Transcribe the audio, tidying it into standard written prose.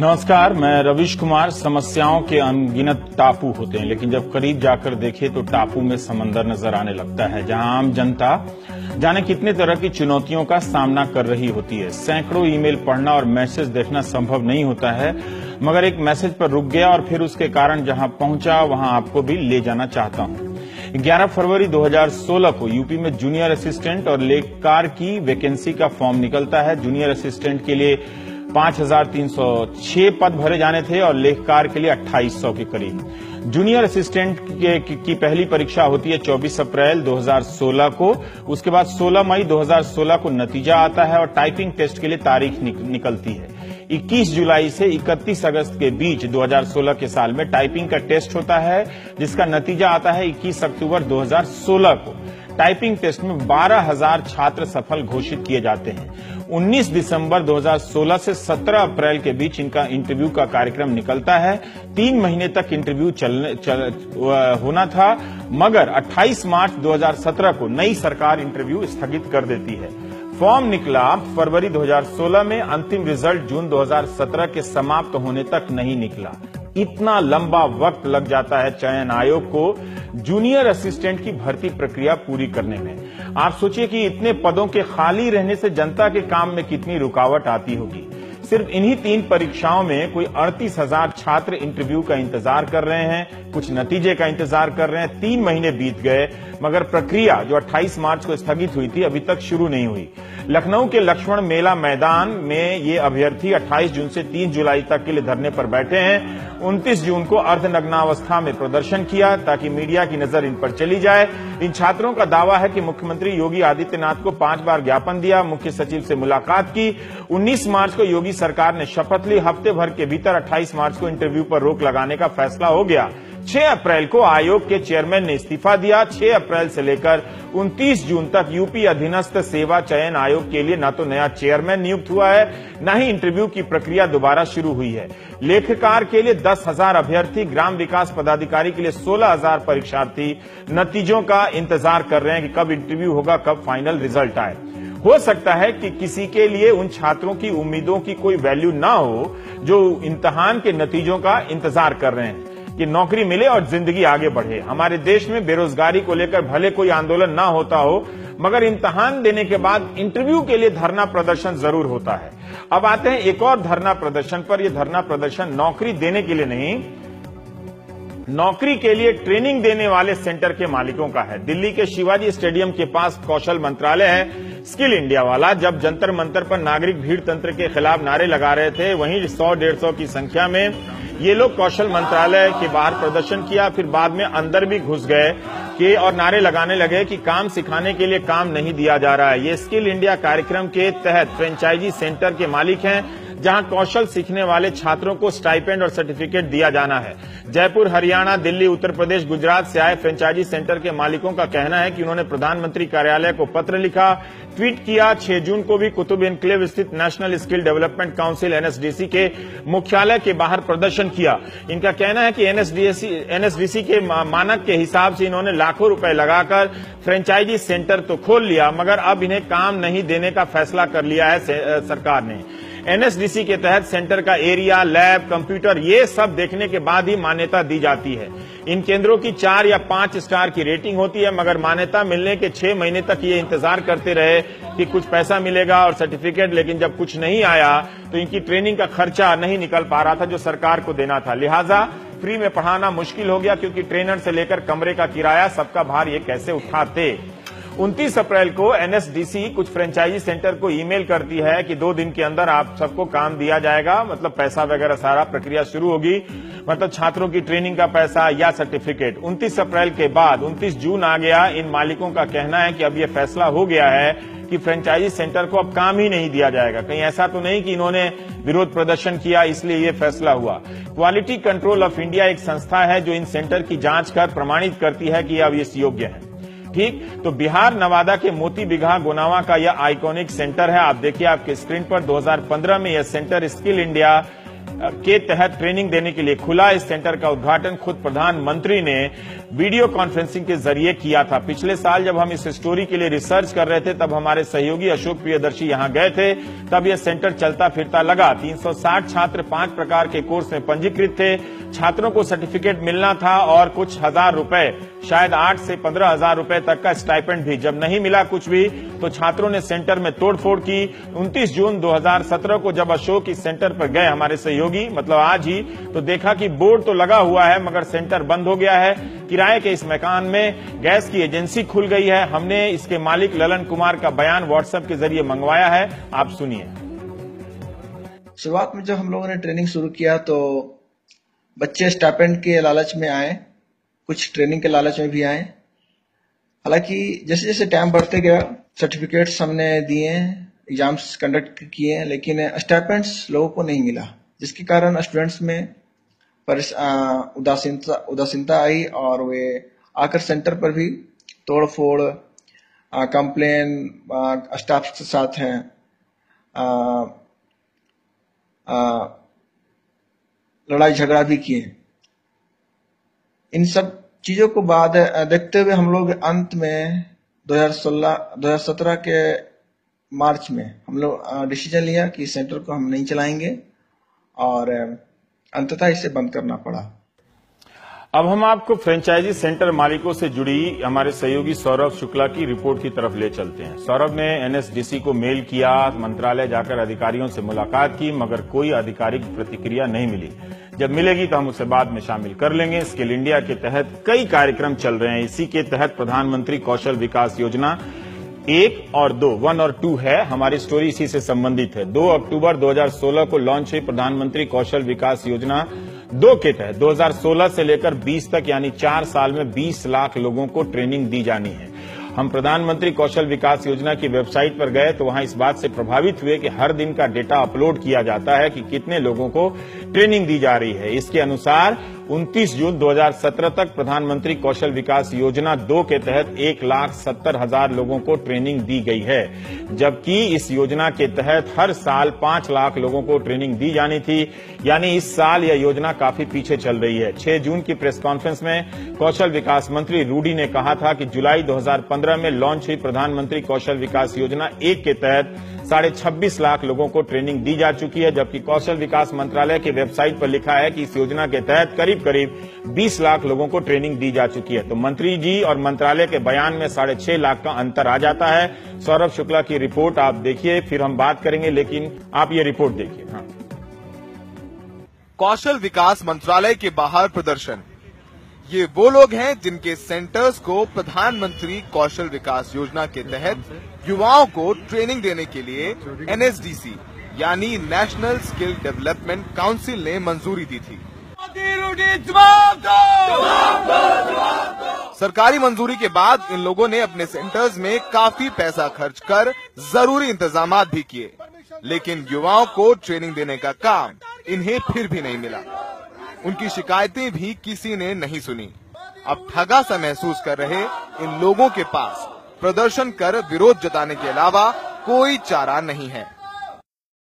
नमस्कार, मैं रवीश कुमार। समस्याओं के अनगिनत टापू होते हैं, लेकिन जब करीब जाकर देखें तो टापू में समंदर नजर आने लगता है, जहां आम जनता जाने कितने तरह की चुनौतियों का सामना कर रही होती है। सैकड़ों ईमेल पढ़ना और मैसेज देखना संभव नहीं होता है, मगर एक मैसेज पर रुक गया और फिर उसके कारण जहां पहुंचा वहां आपको भी ले जाना चाहता हूं। 11 फरवरी 2016 को यूपी में जूनियर असिस्टेंट और लेखकार की वैकेंसी का फॉर्म निकलता है। जूनियर असिस्टेंट के लिए 5,306 पद भरे जाने थे और लेखकार के लिए 2,800 के करीब। जूनियर असिस्टेंट की पहली परीक्षा होती है 24 अप्रैल 2016 को। उसके बाद 16 मई 2016 को नतीजा आता है और टाइपिंग टेस्ट के लिए तारीख निकलती है। 21 जुलाई से 31 अगस्त के बीच 2016 के साल में टाइपिंग का टेस्ट होता है, जिसका नतीजा आता है 21 अक्टूबर 2016 को। टाइपिंग टेस्ट में 12,000 छात्र सफल घोषित किए जाते हैं। 19 दिसंबर 2016 से 17 अप्रैल के बीच इनका इंटरव्यू का कार्यक्रम निकलता है। 3 महीने तक इंटरव्यू होना था, मगर 28 मार्च 2017 को नई सरकार इंटरव्यू स्थगित कर देती है। फॉर्म निकला फरवरी 2016 में, अंतिम रिजल्ट जून 2017 के समाप्त होने तक नहीं निकला। इतना लंबा वक्त लग जाता है चयन आयोग को जूनियर असिस्टेंट की भर्ती प्रक्रिया पूरी करने में। आप सोचिए कि इतने पदों के खाली रहने से जनता के काम में कितनी रुकावट आती होगी। सिर्फ इन्हीं 3 परीक्षाओं में कोई 38,000 छात्र इंटरव्यू का इंतजार कर रहे हैं, कुछ नतीजे का इंतजार कर रहे हैं। 3 महीने बीत गए, मगर प्रक्रिया जो 28 मार्च को स्थगित हुई थी अभी तक शुरू नहीं हुई। लखनऊ के लक्ष्मण मेला मैदान में ये अभ्यर्थी 28 जून से 3 जुलाई तक के लिए धरने पर बैठे हैं। 29 जून को अर्धनग्नावस्था में प्रदर्शन किया ताकि मीडिया की नजर इन पर चली जाए। इन छात्रों का दावा है कि मुख्यमंत्री योगी आदित्यनाथ को 5 बार ज्ञापन दिया, मुख्य सचिव से मुलाकात की। 19 मार्च को योगी सरकार ने शपथ ली। हफ्ते भर के भीतर 28 मार्च को इंटरव्यू पर रोक लगाने का फैसला हो गया। 6 अप्रैल को आयोग के चेयरमैन ने इस्तीफा दिया। 6 अप्रैल से लेकर 29 जून तक यूपी अधीनस्थ सेवा चयन आयोग के लिए न तो नया चेयरमैन नियुक्त हुआ है, न ही इंटरव्यू की प्रक्रिया दोबारा शुरू हुई है। लेखकार के लिए 10,000 अभ्यर्थी, ग्राम विकास पदाधिकारी के लिए 16,000 परीक्षार्थी नतीजों का इंतजार कर रहे हैं कि कब इंटरव्यू होगा, कब फाइनल रिजल्ट आए। हो सकता है कि किसी के लिए उन छात्रों की उम्मीदों की कोई वैल्यू ना हो जो इम्तिहान के नतीजों का इंतजार कर रहे हैं कि नौकरी मिले और जिंदगी आगे बढ़े। हमारे देश में बेरोजगारी को लेकर भले कोई आंदोलन ना होता हो, मगर इम्तिहान देने के बाद इंटरव्यू के लिए धरना प्रदर्शन जरूर होता है। अब आते हैं एक और धरना प्रदर्शन पर। यह धरना प्रदर्शन नौकरी देने के लिए नहीं, नौकरी के लिए ट्रेनिंग देने वाले सेंटर के मालिकों का है। दिल्ली के शिवाजी स्टेडियम के पास कौशल मंत्रालय है, स्किल इंडिया वाला। जब जंतर मंतर पर नागरिक भीड़ तंत्र के खिलाफ नारे लगा रहे थे, वहीं 100-150 की संख्या में ये लोग कौशल मंत्रालय के बाहर प्रदर्शन किया, फिर बाद में अंदर भी घुस गए और नारे लगाने लगे कि काम सिखाने के लिए काम नहीं दिया जा रहा है। ये स्किल इंडिया कार्यक्रम के तहत फ्रेंचाइजी सेंटर के मालिक हैं, जहां कौशल सीखने वाले छात्रों को स्टाइपेंड और सर्टिफिकेट दिया जाना है। जयपुर, हरियाणा, दिल्ली, उत्तर प्रदेश, गुजरात से आए फ्रेंचाइजी सेंटर के मालिकों का कहना है कि उन्होंने प्रधानमंत्री कार्यालय को पत्र लिखा, ट्वीट किया। 6 जून को भी कुतुब एनक्लेव स्थित national skill development council NSDC के मुख्यालय के बाहर प्रदर्शन किया। इनका कहना है कि एनएसडीसी के मानक के हिसाब से इन्होंने लाखों रुपए लगाकर फ्रेंचाइजी सेंटर तो खोल लिया, मगर अब इन्हें काम नहीं देने का फैसला कर लिया है सरकार ने। एनएसडीसी के तहत सेंटर का एरिया, लैब, कंप्यूटर, ये सब देखने के बाद ही मान्यता दी जाती है। इन केंद्रों की 4 या 5 स्टार की रेटिंग होती है, मगर मान्यता मिलने के 6 महीने तक ये इंतजार करते रहे कि कुछ पैसा मिलेगा और सर्टिफिकेट, लेकिन जब कुछ नहीं आया तो इनकी ट्रेनिंग का खर्चा नहीं निकल पा रहा था जो सरकार को देना था। लिहाजा फ्री में पढ़ाना मुश्किल हो गया, क्योंकि ट्रेनर से लेकर कमरे का किराया, सबका भार ये कैसे उठाते। 29 अप्रैल को एनएसडीसी कुछ फ्रेंचाइजी सेंटर को ईमेल करती है कि 2 दिन के अंदर आप सबको काम दिया जाएगा, मतलब पैसा वगैरह सारा प्रक्रिया शुरू होगी, मतलब छात्रों की ट्रेनिंग का पैसा या सर्टिफिकेट। 29 अप्रैल के बाद 29 जून आ गया। इन मालिकों का कहना है कि अब यह फैसला हो गया है कि फ्रेंचाइजी सेंटर को अब काम ही नहीं दिया जाएगा। कहीं ऐसा तो नहीं कि इन्होंने विरोध प्रदर्शन किया इसलिए ये फैसला हुआ। क्वालिटी कंट्रोल ऑफ इंडिया एक संस्था है जो इन सेंटर की जांच कर प्रमाणित करती है कि अब ये योग्य है। ठीक, तो बिहार नवादा के मोती बिघा गोनावा का यह आइकॉनिक सेंटर है। आप देखिए आपके स्क्रीन पर 2015 में यह सेंटर स्किल इंडिया के तहत ट्रेनिंग देने के लिए खुला। इस सेंटर का उद्घाटन खुद प्रधानमंत्री ने वीडियो कॉन्फ्रेंसिंग के जरिए किया था। पिछले साल जब हम इस स्टोरी के लिए रिसर्च कर रहे थे तब हमारे सहयोगी अशोक प्रियदर्शी यहां गए थे। तब यह सेंटर चलता फिरता लगा। 360 छात्र 5 प्रकार के कोर्स में पंजीकृत थे। छात्रों को सर्टिफिकेट मिलना था और कुछ हजार रुपए, शायद 8 से 15 हजार रुपए तक का स्टाइपेंड भी। जब नहीं मिला कुछ भी तो छात्रों ने सेंटर में तोड़फोड़ की। 29 जून 2017 को जब अशोक इस सेंटर पर गए, हमारे सहयोगी, मतलब आज ही, तो देखा कि बोर्ड तो लगा हुआ है मगर सेंटर बंद हो गया है। किराए के इस मकान में गैस की एजेंसी खुल गई है। हमने इसके मालिक ललन कुमार का बयान व्हाट्सएप के जरिए मंगवाया है, आप सुनिए। शुरुआत में जब हम लोगों ने ट्रेनिंग शुरू किया तो बच्चे स्टाइपेंड के लालच में आए, कुछ ट्रेनिंग के लालच में भी आए। हालांकि जैसे जैसे टाइम बढ़ते गया सर्टिफिकेट्स हमने दिए, एग्जाम्स कंडक्ट किए, लेकिन स्टाइपेंड्स लोगों को नहीं मिला, जिसके कारण स्टूडेंट्स में उदासीनता आई और वे आकर सेंटर पर भी तोड़फोड़, कंप्लेन स्टाफ के साथ हैं, लड़ाई झगड़ा भी किए। इन सब चीजों को बाद देखते हुए हम लोग अंत में 2017 के मार्च में हम लोग डिसीजन लिया कि सेंटर को हम नहीं चलाएंगे और अंततः इसे बंद करना पड़ा। अब हम आपको फ्रेंचाइजी सेंटर मालिकों से जुड़ी हमारे सहयोगी सौरभ शुक्ला की रिपोर्ट की तरफ ले चलते हैं। सौरभ ने एनएसडीसी को मेल किया, मंत्रालय जाकर अधिकारियों से मुलाकात की, मगर कोई आधिकारिक प्रतिक्रिया नहीं मिली। जब मिलेगी तो हम उसे बाद में शामिल कर लेंगे। स्किल इंडिया के तहत कई कार्यक्रम चल रहे हैं। इसी के तहत प्रधानमंत्री कौशल विकास योजना 1 और 2, 1 और 2 है। हमारी स्टोरी इसी से संबंधित है। 2 अक्टूबर 2016 को लॉन्च हुई प्रधानमंत्री कौशल विकास योजना 2 के तहत 2016 से लेकर 20 तक यानी 4 साल में 20 लाख लोगों को ट्रेनिंग दी जानी है। हम प्रधानमंत्री कौशल विकास योजना की वेबसाइट पर गए तो वहां इस बात से प्रभावित हुए कि हर दिन का डेटा अपलोड किया जाता है कि कितने लोगों को ट्रेनिंग दी जा रही है। इसके अनुसार 29 जून 2017 तक प्रधानमंत्री कौशल विकास योजना 2 के तहत 1,70,000 लोगों को ट्रेनिंग दी गई है, जबकि इस योजना के तहत हर साल 5 लाख लोगों को ट्रेनिंग दी जानी थी। यानी इस साल यह योजना काफी पीछे चल रही है। 6 जून की प्रेस कॉन्फ्रेंस में कौशल विकास मंत्री रूडी ने कहा था कि जुलाई 2015 में लॉन्च हुई प्रधानमंत्री कौशल विकास योजना 1 के तहत 26.5 लाख लोगों को ट्रेनिंग दी जा चुकी है, जबकि कौशल विकास मंत्रालय की वेबसाइट पर लिखा है कि इस योजना के तहत करीब 20 लाख लोगों को ट्रेनिंग दी जा चुकी है। तो मंत्री जी और मंत्रालय के बयान में 6.5 लाख का अंतर आ जाता है। सौरभ शुक्ला की रिपोर्ट आप देखिए, फिर हम बात करेंगे, लेकिन आप ये रिपोर्ट देखिए। हाँ। कौशल विकास मंत्रालय के बाहर प्रदर्शन। ये वो लोग हैं जिनके सेंटर्स को प्रधानमंत्री कौशल विकास योजना के तहत युवाओं को ट्रेनिंग देने के लिए एनएसडीसी यानी नेशनल स्किल डेवलपमेंट काउंसिल ने मंजूरी दी थी। सरकारी मंजूरी के बाद इन लोगों ने अपने सेंटर्स में काफी पैसा खर्च कर जरूरी इंतजामात भी किए, लेकिन युवाओं को ट्रेनिंग देने का काम इन्हें फिर भी नहीं मिला। उनकी शिकायतें भी किसी ने नहीं सुनी। अब ठगा सा महसूस कर रहे इन लोगों के पास प्रदर्शन कर विरोध जताने के अलावा कोई चारा नहीं है।